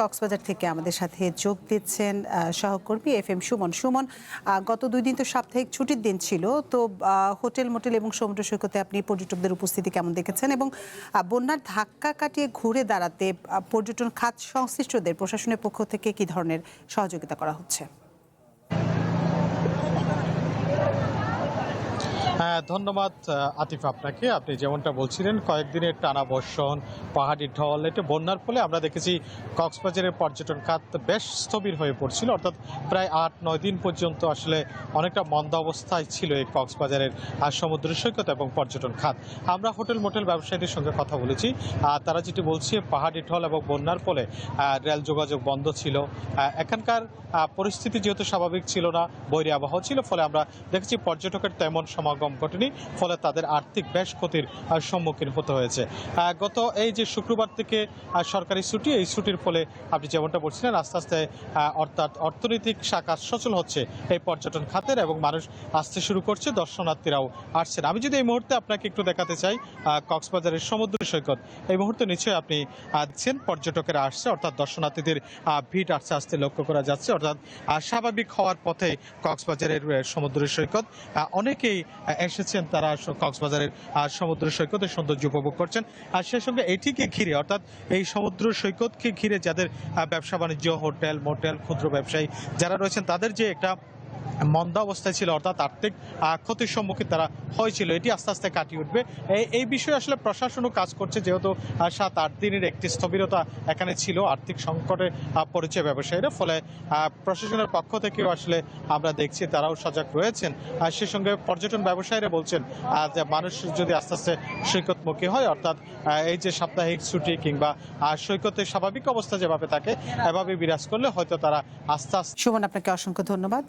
কক্সবাজার থেকে আমাদের সাথে যোগ দিচ্ছেন সহকর্মী FM সুমন। সুমন, গত 2 দিন তো সাপ্তাহিক ছুটির দিন ছিল, তো হোটেল মোটেল এবং সমুদ্র সৈকতে আপনি পর্যটকদের উপস্থিতি কেমন দেখেছেন এবং বন্যার ধাক্কা কাটিয়ে ঘুরে দাঁড়াতে পর্যটন খাত সংশ্লিষ্টদের প্রশাসনের পক্ষ থেকে কি ধরনের সহযোগিতা করা হচ্ছে? ধন্যবাদ আতিফ আপনাকে। আপনি যেমনটা বলছিলেন, কয়েকদিনের টানা বর্ষণ, পাহাড়ি ঢল, এটা বন্যার ফলে আমরা দেখেছি কক্সবাজারের পর্যটন খাত বেশ স্থবির হয়ে পড়ছিল। অর্থাৎ প্রায় 8-9 দিন পর্যন্ত আসলে অনেকটা মন্দা অবস্থায় ছিল এই কক্সবাজারের সমুদ্র সৈকত এবং পর্যটন খাত। আমরা হোটেল মোটেল ব্যবসায়ীদের সঙ্গে কথা বলেছি, তারা যেটি বলছে, পাহাড়ি ঢল এবং বন্যার ফলে রেল যোগাযোগ বন্ধ ছিল। এখানকার পরিস্থিতি যেহেতু স্বাভাবিক ছিল না, বৈরী আবহাওয়া ছিল, ফলে আমরা দেখেছি পর্যটকের তেমন সমাগম ঘটেনি, ফলে তাদের আর্থিক বেশ ক্ষতির সম্মুখীন হতে হয়েছে। গত এই যে শুক্রবার থেকে সরকারি ছুটি, এই ছুটির ফলে আপনি যেমনটা বলছিলেন, আস্তে আস্তে অর্থাৎ অর্থনৈতিক শাখা সচল হচ্ছে এই পর্যটন খাতের এবং মানুষ আসতে শুরু করছে, দর্শনার্থীরাও আসছেন। আমি যদি এই মুহূর্তে আপনাকে একটু দেখাতে চাই কক্সবাজারের সমুদ্র সৈকত, এই মুহূর্তে নিশ্চয়ই আপনি দেখছেন পর্যটকেরা আসছে, অর্থাৎ দর্শনার্থীদের ভিড় আস্তে আস্তে লক্ষ্য করা যাচ্ছে। অর্থাৎ স্বাভাবিক হওয়ার পথে কক্সবাজারের সমুদ্র সৈকত, অনেকেই এসেছেন, তারা কক্সবাজারের সমুদ্র সৈকতের সৌন্দর্য উপভোগ করছেন। আর সেই সঙ্গে এটিকে ঘিরে, অর্থাৎ এই সমুদ্র সৈকতকে ঘিরে যাদের ব্যবসা বাণিজ্য, হোটেল মোটেল, ক্ষুদ্র ব্যবসায়ী যারা রয়েছেন, তাদের যে একটা মন্দা অবস্থায় ছিল, অর্থাৎ আর্থিক ক্ষতির সম্মুখীন তারা হয়েছিল, এটি আস্তে আস্তে কাটিয়ে উঠবে। এই বিষয়ে আসলে প্রশাসনও কাজ করছে, যেহেতু 7-8 দিনের একটি স্থবিরতা এখানে ছিল, আর্থিক সংকটে পড়েছে ব্যবসায়ীরা, ফলে প্রশাসনের পক্ষ থেকেও আসলে আমরা দেখছি তারাও সজাগ রয়েছেন। সে সঙ্গে পর্যটন ব্যবসায়ীরা বলছেন যে মানুষ যদি আস্তে আস্তে সৈকতমুখী হয়, অর্থাৎ এই যে সাপ্তাহিক ছুটি কিংবা সৈকতের স্বাভাবিক অবস্থা যেভাবে থাকে এভাবে বিরাজ করলে হয়তো তারা আস্তে আস্তে। সুমন, আপনাকে অসংখ্য ধন্যবাদ।